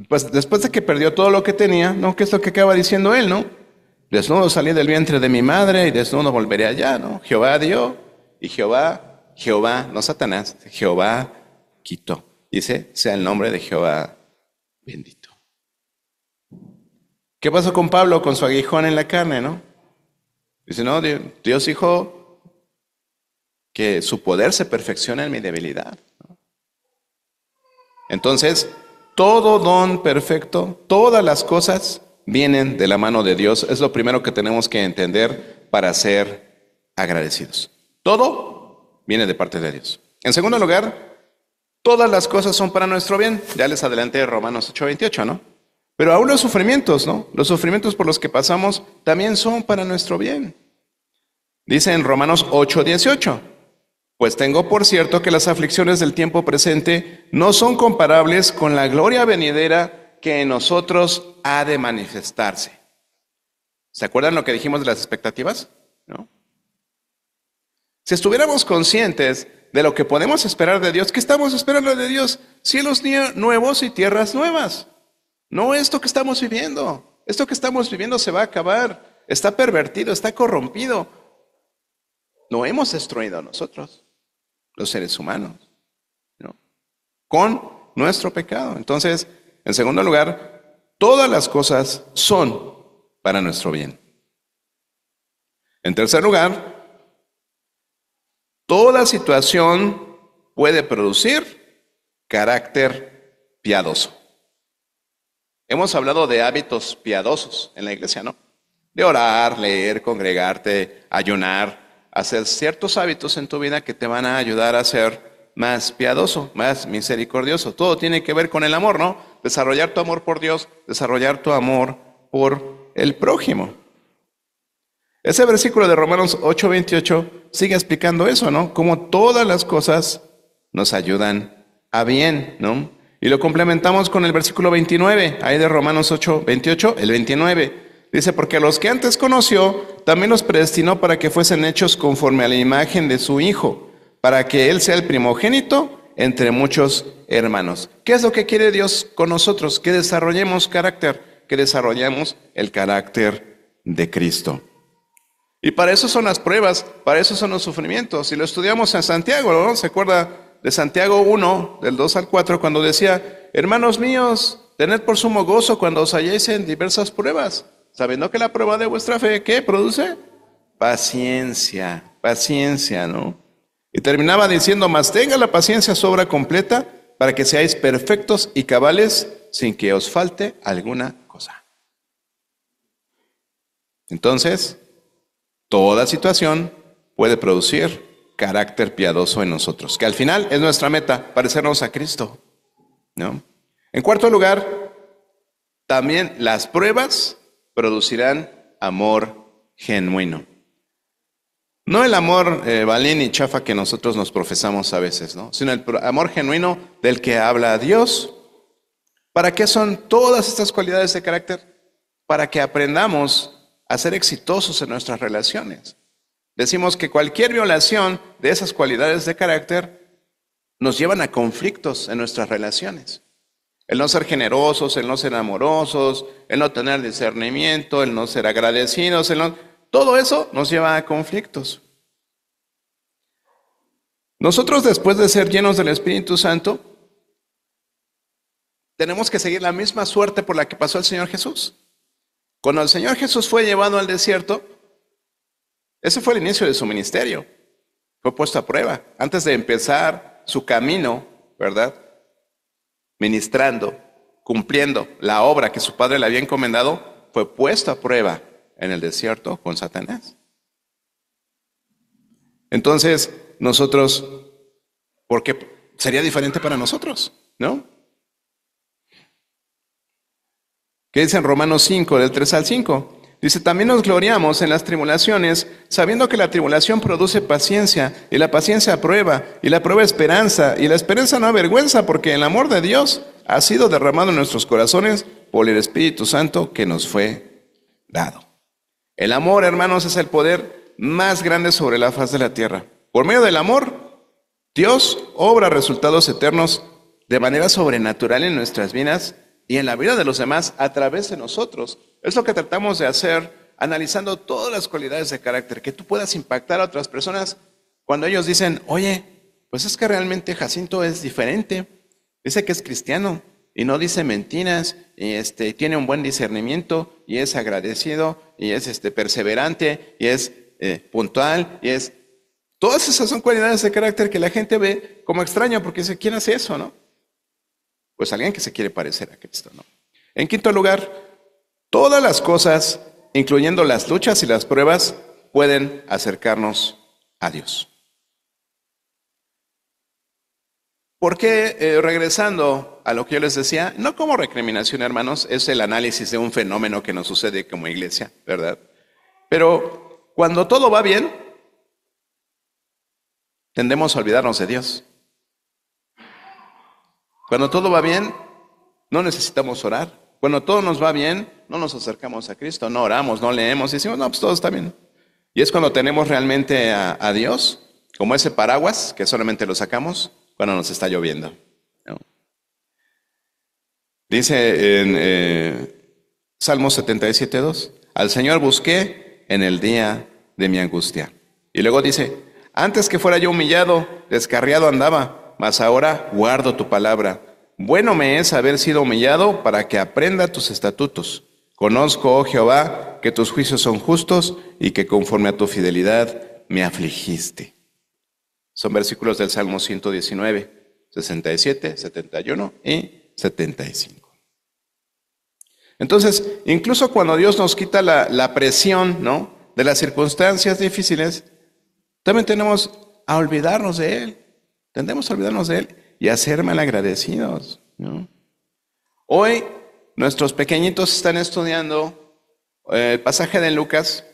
pues después de que perdió todo lo que tenía, ¿no? ¿Qué es lo que acaba diciendo él, no? Desnudo salí del vientre de mi madre y desnudo volveré allá, ¿no? Jehová dio y Jehová, no Satanás, Jehová quitó. Dice, sea el nombre de Jehová bendito. ¿Qué pasó con Pablo con su aguijón en la carne, no? Dice, no, Dios dijo que su poder se perfecciona en mi debilidad, ¿no? Entonces, todo don perfecto, todas las cosas vienen de la mano de Dios. Es lo primero que tenemos que entender para ser agradecidos. Todo viene de parte de Dios. En segundo lugar, todas las cosas son para nuestro bien. Ya les adelanté Romanos 8:28, ¿no? Pero aún los sufrimientos, ¿no? Los sufrimientos por los que pasamos también son para nuestro bien. Dice en Romanos 8:18, pues tengo por cierto que las aflicciones del tiempo presente no son comparables con la gloria venidera que en nosotros ha de manifestarse. ¿Se acuerdan lo que dijimos de las expectativas? ¿No? Si estuviéramos conscientes de lo que podemos esperar de Dios, ¿qué estamos esperando de Dios? Cielos nuevos y tierras nuevas. No esto que estamos viviendo. Esto que estamos viviendo se va a acabar. Está pervertido, está corrompido. Lo hemos destruido nosotros, los seres humanos, ¿no? Con nuestro pecado. Entonces, En segundo lugar, todas las cosas son para nuestro bien. En tercer lugar, toda situación puede producir carácter piadoso. Hemos hablado de hábitos piadosos en la iglesia, ¿no? De orar, leer, congregarte, ayunar, hacer ciertos hábitos en tu vida que te van a ayudar a ser más piadoso, más misericordioso. Todo tiene que ver con el amor, ¿no? Desarrollar tu amor por Dios, desarrollar tu amor por el prójimo. Ese versículo de Romanos 8:28 sigue explicando eso, ¿no? Cómo todas las cosas nos ayudan a bien, ¿no? Y lo complementamos con el versículo 29, ahí de Romanos 8:28, el 29. Dice, porque a los que antes conoció, también los predestinó para que fuesen hechos conforme a la imagen de su Hijo, para que Él sea el primogénito entre muchos hermanos. ¿Qué es lo que quiere Dios con nosotros? Que desarrollemos carácter, que desarrollemos el carácter de Cristo. Y para eso son las pruebas, para eso son los sufrimientos. Y lo estudiamos en Santiago, ¿no? ¿Se acuerda de Santiago 1, del 2 al 4, cuando decía, hermanos míos, tened por sumo gozo cuando os halléis en diversas pruebas, sabiendo que la prueba de vuestra fe, ¿qué produce? Paciencia, paciencia, ¿no? Y terminaba diciendo, mas tenga la paciencia su obra completa, para que seáis perfectos y cabales, sin que os falte alguna cosa. Entonces, toda situación puede producir carácter piadoso en nosotros, que al final es nuestra meta, parecernos a Cristo, ¿no? En cuarto lugar, también las pruebas producirán amor genuino. No el amor balín y chafa que nosotros nos profesamos a veces, ¿no? Sino el amor genuino del que habla Dios. ¿Para qué son todas estas cualidades de carácter? Para que aprendamos a ser exitosos en nuestras relaciones. Decimos que cualquier violación de esas cualidades de carácter nos llevan a conflictos en nuestras relaciones. El no ser generosos, el no ser amorosos, el no tener discernimiento, el no ser agradecidos, todo eso nos lleva a conflictos. Nosotros, después de ser llenos del Espíritu Santo, tenemos que seguir la misma suerte por la que pasó el Señor Jesús. Cuando el Señor Jesús fue llevado al desierto, ese fue el inicio de su ministerio. Fue puesto a prueba. Antes de empezar su camino, ¿verdad? Ministrando, cumpliendo la obra que su padre le había encomendado, fue puesto a prueba en el desierto con Satanás. Entonces, nosotros, porque sería diferente para nosotros, ¿no? ¿Qué dice en Romanos 5, del 3 al 5? Dice, también nos gloriamos en las tribulaciones, sabiendo que la tribulación produce paciencia, y la paciencia prueba, y la prueba esperanza, y la esperanza no avergüenza, porque el amor de Dios ha sido derramado en nuestros corazones por el Espíritu Santo que nos fue dado. El amor, hermanos, es el poder más grande sobre la faz de la tierra. Por medio del amor, Dios obra resultados eternos de manera sobrenatural en nuestras vidas y en la vida de los demás a través de nosotros. Es lo que tratamos de hacer analizando todas las cualidades de carácter, que tú puedas impactar a otras personas cuando ellos dicen, oye, pues es que realmente Jacinto es diferente, dice que es cristiano y no dice mentiras, y tiene un buen discernimiento, y es agradecido, y es perseverante, y es puntual, y es... Todas esas son cualidades de carácter que la gente ve como extraño, porque dice, ¿quién hace eso, no? Pues alguien que se quiere parecer a Cristo, ¿no? En quinto lugar, todas las cosas, incluyendo las luchas y las pruebas, pueden acercarnos a Dios. Porque regresando a lo que yo les decía, no como recriminación, hermanos, es el análisis de un fenómeno que nos sucede como iglesia, ¿verdad? Pero cuando todo va bien, tendemos a olvidarnos de Dios. Cuando todo va bien, no necesitamos orar. Cuando todo nos va bien, no nos acercamos a Cristo, no oramos, no leemos, y decimos, no, pues todo está bien. Y es cuando tenemos realmente a Dios, como ese paraguas que solamente lo sacamos cuando nos está lloviendo, ¿no? Dice en Salmo 77:2, al Señor busqué en el día de mi angustia. Y luego dice, antes que fuera yo humillado, descarriado andaba, mas ahora guardo tu palabra. Bueno me es haber sido humillado para que aprenda tus estatutos. Conozco, oh Jehová, que tus juicios son justos y que conforme a tu fidelidad me afligiste. Son versículos del Salmo 119, 67, 71 y 75. Entonces, incluso cuando Dios nos quita la presión, ¿no?, de las circunstancias difíciles, también tenemos a olvidarnos de Él. Tendemos a olvidarnos de Él y a ser malagradecidos, ¿no? Hoy nuestros pequeñitos están estudiando el pasaje de Lucas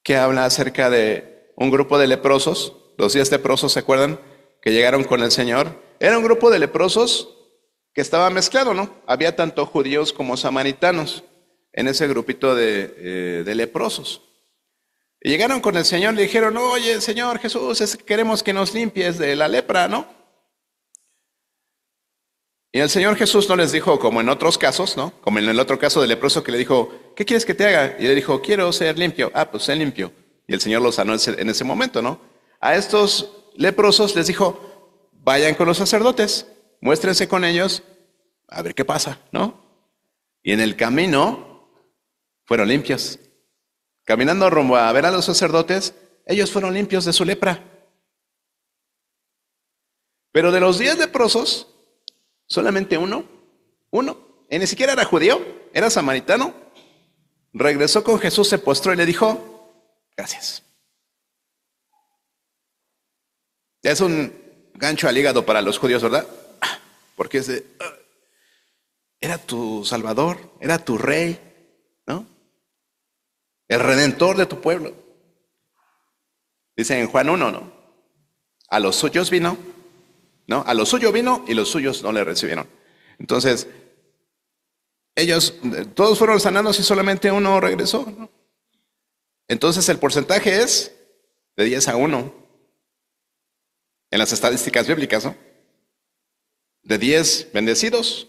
que habla acerca de un grupo de leprosos, los 10 leprosos, ¿se acuerdan? Que llegaron con el Señor. Era un grupo de leprosos que estaba mezclado, ¿no? Había tanto judíos como samaritanos en ese grupito de leprosos. Y llegaron con el Señor y le dijeron, oye, Señor Jesús, queremos que nos limpies de la lepra, ¿no? Y el Señor Jesús no les dijo, como en otros casos, ¿no? Como en el otro caso del leproso que le dijo, ¿qué quieres que te haga? Y le dijo, quiero ser limpio. Ah, pues sé limpio. Y el Señor los sanó en ese momento, ¿no? A estos leprosos les dijo, vayan con los sacerdotes, muéstrense con ellos, a ver qué pasa, ¿no? Y en el camino fueron limpios. Caminando rumbo a ver a los sacerdotes, ellos fueron limpios de su lepra. Pero de los 10 leprosos, solamente uno, y ni siquiera era judío, era samaritano, regresó con Jesús, se postró y le dijo, gracias. Ya es un gancho al hígado para los judíos, ¿verdad? Porque es de, era tu Salvador, era tu Rey, ¿no? El Redentor de tu pueblo. Dice en Juan 1, ¿no? A los suyos vino, ¿no? A lo suyo vino y los suyos no le recibieron. Entonces, ellos, todos fueron sanados y solamente uno regresó, ¿no? Entonces el porcentaje es de 10-1 en las estadísticas bíblicas, ¿no? De 10 bendecidos,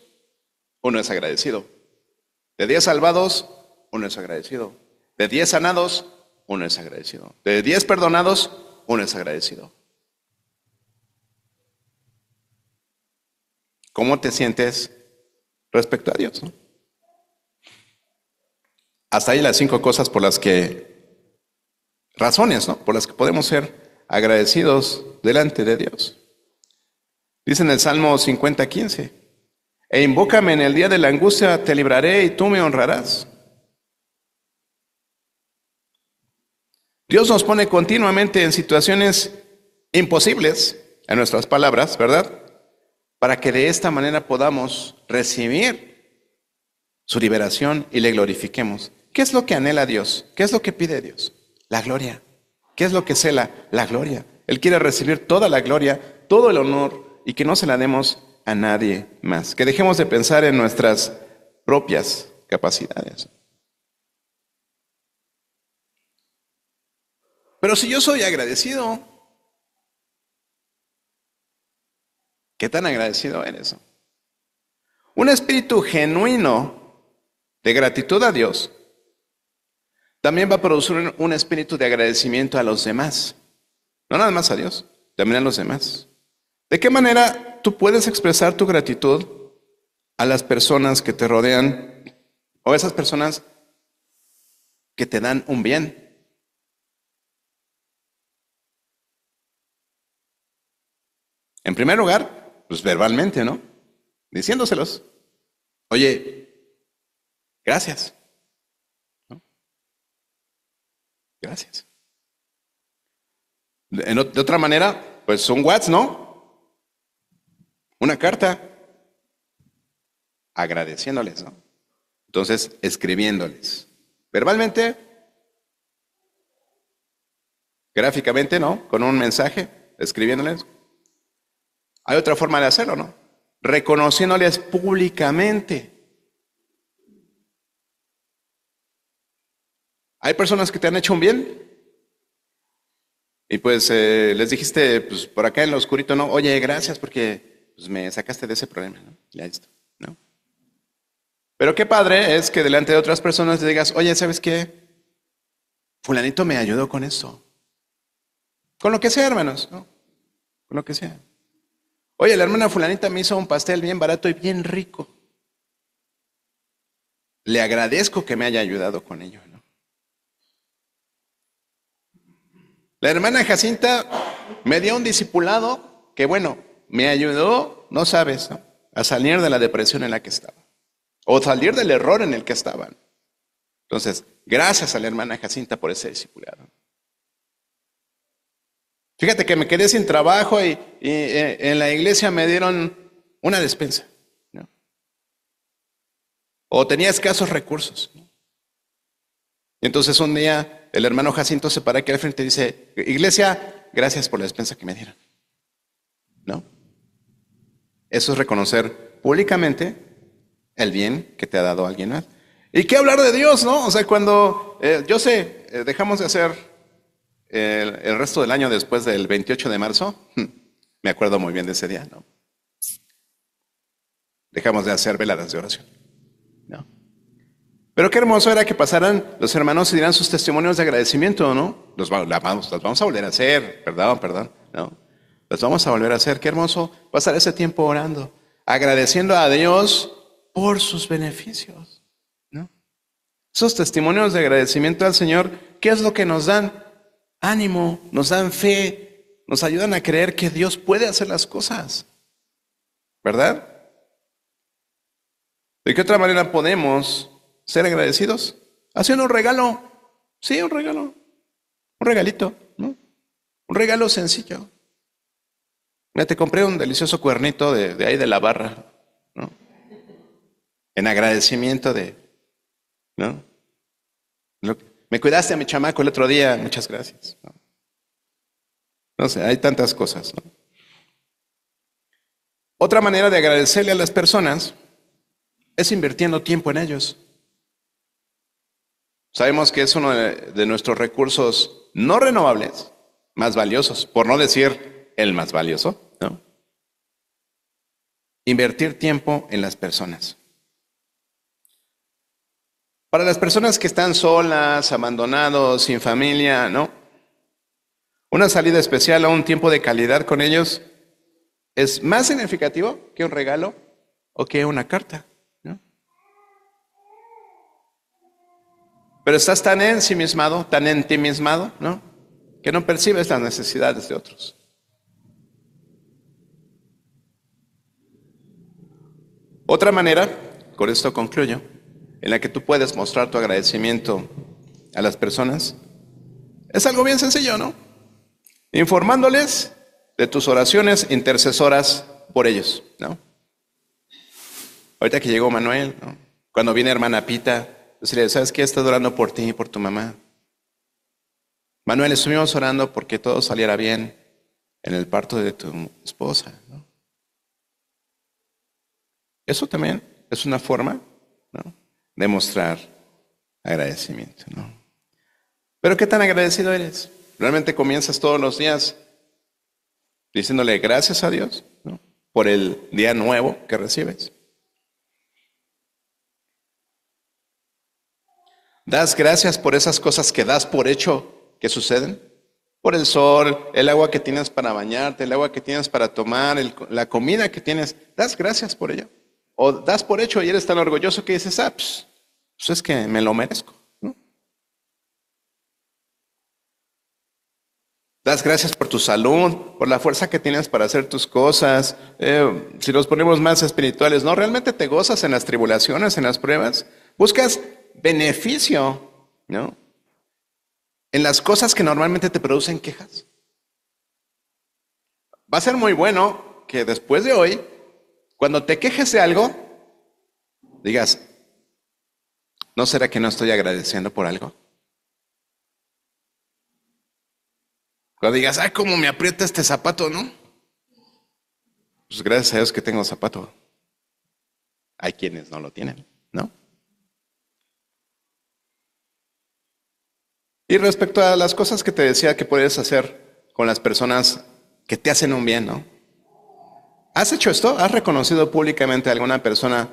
uno es agradecido. De 10 salvados, uno es agradecido. De 10 sanados, uno es agradecido. De 10 perdonados, uno es agradecido. ¿Cómo te sientes respecto a Dios, no? Hasta ahí las 5 cosas por las que, razones, ¿no?, por las que podemos ser agradecidos delante de Dios. Dice en el Salmo 50:15, e invócame en el día de la angustia, te libraré y tú me honrarás. Dios nos pone continuamente en situaciones imposibles, en nuestras palabras, ¿verdad?, para que de esta manera podamos recibir su liberación y le glorifiquemos. ¿Qué es lo que anhela Dios? ¿Qué es lo que pide Dios? La gloria. ¿Qué es lo que cela? La gloria. Él quiere recibir toda la gloria, todo el honor y que no se la demos a nadie más. Que dejemos de pensar en nuestras propias capacidades. Pero si yo soy agradecido, ¿qué tan agradecido eres? Un espíritu genuino de gratitud a Dios también va a producir un espíritu de agradecimiento a los demás. No nada más a Dios, también a los demás. ¿De qué manera tú puedes expresar tu gratitud a las personas que te rodean o a esas personas que te dan un bien? En primer lugar, pues verbalmente, ¿no? Diciéndoselos. Oye, gracias. ¿No? Gracias. De otra manera, pues un WhatsApp, ¿no? Una carta. Agradeciéndoles, ¿no? Entonces, escribiéndoles. Verbalmente, gráficamente, ¿no? Con un mensaje, escribiéndoles. Hay otra forma de hacerlo, ¿no? Reconociéndoles públicamente. Hay personas que te han hecho un bien y pues les dijiste, pues por acá en lo oscurito, ¿no? Oye, gracias porque pues, me sacaste de ese problema, ¿no? Ya esto, ¿no? Pero qué padre es que delante de otras personas te digas, oye, ¿sabes qué? Fulanito me ayudó con eso. Con lo que sea, hermanos, ¿no? Con lo que sea. Oye, la hermana fulanita me hizo un pastel bien barato y bien rico. Le agradezco que me haya ayudado con ello, ¿no? La hermana Jacinta me dio un discipulado que, bueno, me ayudó, no sabes, ¿no?, a salir de la depresión en la que estaba. O salir del error en el que estaban. Entonces, gracias a la hermana Jacinta por ese discipulado. Fíjate que me quedé sin trabajo y en la iglesia me dieron una despensa, ¿no? O tenía escasos recursos, ¿no? Y entonces un día el hermano Jacinto se para aquí al frente y dice, iglesia, gracias por la despensa que me dieron, ¿no? Eso es reconocer públicamente el bien que te ha dado alguien más. ¿Y qué hablar de Dios, no? O sea, cuando, dejamos de hacer el resto del año después del 28 de marzo, me acuerdo muy bien de ese día, ¿no? Dejamos de hacer veladas de oración, ¿no? Pero qué hermoso era que pasaran los hermanos y dieran sus testimonios de agradecimiento, ¿no? Los vamos a volver a hacer, perdón, ¿no? Los vamos a volver a hacer. Qué hermoso pasar ese tiempo orando, agradeciendo a Dios por sus beneficios, ¿no? Esos testimonios de agradecimiento al Señor, ¿qué es lo que nos dan? Ánimo, nos dan fe, nos ayudan a creer que Dios puede hacer las cosas, ¿verdad? ¿De qué otra manera podemos ser agradecidos? Haciendo un regalo, sí, un regalo, un regalito, ¿no? Un regalo sencillo. Mira, te compré un delicioso cuernito de ahí de la barra, ¿no? En agradecimiento ¿no? Me cuidaste a mi chamaco el otro día, muchas gracias, ¿no? No sé, hay tantas cosas, ¿no? Otra manera de agradecerle a las personas es invirtiendo tiempo en ellos. Sabemos que es uno de nuestros recursos no renovables más valiosos, por no decir el más valioso, ¿no? Invertir tiempo en las personas. Para las personas que están solas, abandonados, sin familia, ¿no? Una salida especial o un tiempo de calidad con ellos es más significativo que un regalo o que una carta, ¿no? Pero estás tan ensimismado, tan entimismado, ¿no?, que no percibes las necesidades de otros. Otra manera, con esto concluyo, en la que tú puedes mostrar tu agradecimiento a las personas, es algo bien sencillo, ¿no? Informándoles de tus oraciones intercesoras por ellos, ¿no? Ahorita que llegó Manuel, ¿no?, cuando viene hermana Pita, decirle, ¿sabes qué? Estoy orando por ti y por tu mamá. Manuel, estuvimos orando porque todo saliera bien en el parto de tu esposa, ¿no? Eso también es una forma, ¿no?, de mostrar agradecimiento, ¿no? Pero ¿qué tan agradecido eres? ¿Realmente comienzas todos los días diciéndole gracias a Dios, ¿no?, por el día nuevo que recibes? ¿Das gracias por esas cosas que das por hecho que suceden? Por el sol, el agua que tienes para bañarte, el agua que tienes para tomar, la comida que tienes. ¿Das gracias por ello? ¿O das por hecho y eres tan orgulloso que dices, pues es que me lo merezco, ¿no? Das gracias por tu salud, por la fuerza que tienes para hacer tus cosas. Si los ponemos más espirituales, ¿no? ¿Realmente te gozas en las tribulaciones, en las pruebas? ¿Buscas beneficio, ¿no?, en las cosas que normalmente te producen quejas? Va a ser muy bueno que después de hoy, cuando te quejes de algo, digas, ¿no será que no estoy agradeciendo por algo? Cuando digas, ay, cómo me aprieta este zapato, ¿no? Pues gracias a Dios que tengo zapato. Hay quienes no lo tienen, ¿no? Y respecto a las cosas que te decía que puedes hacer con las personas que te hacen un bien, ¿no? ¿Has hecho esto? ¿Has reconocido públicamente a alguna persona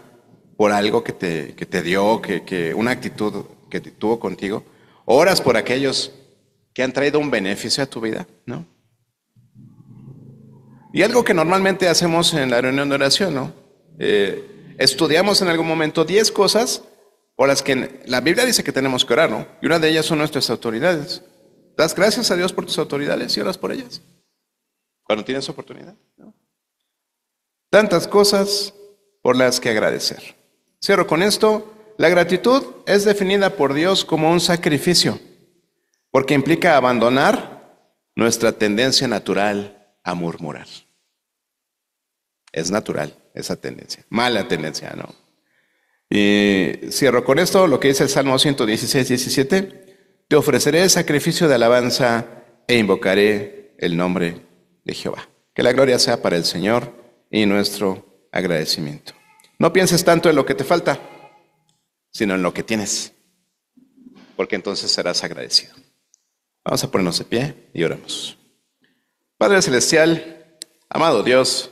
por algo que te dio, una actitud que tuvo contigo? ¿Oras por aquellos que han traído un beneficio a tu vida, ¿no? Y algo que normalmente hacemos en la reunión de oración, ¿no? Estudiamos en algún momento 10 cosas por las que la Biblia dice que tenemos que orar, ¿no? Y una de ellas son nuestras autoridades. ¿Das gracias a Dios por tus autoridades y oras por ellas? Cuando tienes oportunidad, ¿no? Tantas cosas por las que agradecer. Cierro con esto. La gratitud es definida por Dios como un sacrificio, porque implica abandonar nuestra tendencia natural a murmurar. Es natural esa tendencia, mala tendencia, ¿no? Y cierro con esto, lo que dice el Salmo 116, 17. Te ofreceré sacrificio de alabanza e invocaré el nombre de Jehová. Que la gloria sea para el Señor y nuestro agradecimiento. No pienses tanto en lo que te falta, sino en lo que tienes, porque entonces serás agradecido. Vamos a ponernos de pie y oramos. Padre Celestial, amado Dios,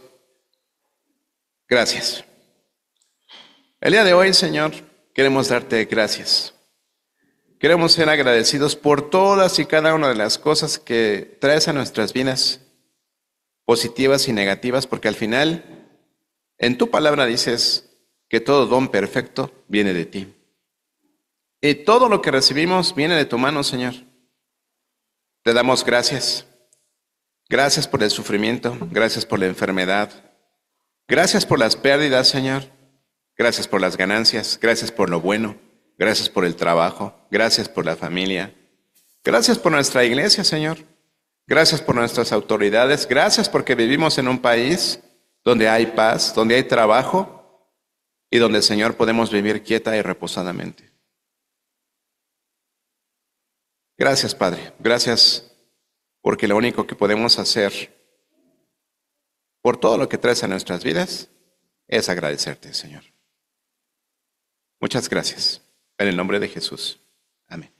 gracias. El día de hoy, Señor, queremos darte gracias. Queremos ser agradecidos por todas y cada una de las cosas que traes a nuestras vidas, positivas y negativas, porque al final, en tu palabra dices que todo don perfecto viene de ti. Y todo lo que recibimos viene de tu mano, Señor. Te damos gracias. Gracias por el sufrimiento, gracias por la enfermedad, gracias por las pérdidas, Señor. Gracias por las ganancias, gracias por lo bueno, gracias por el trabajo, gracias por la familia. Gracias por nuestra iglesia, Señor. Gracias por nuestras autoridades, gracias porque vivimos en un país donde hay paz, donde hay trabajo y donde, Señor, podemos vivir quieta y reposadamente. Gracias, Padre. Gracias porque lo único que podemos hacer por todo lo que traes a nuestras vidas es agradecerte, Señor. Muchas gracias. En el nombre de Jesús. Amén.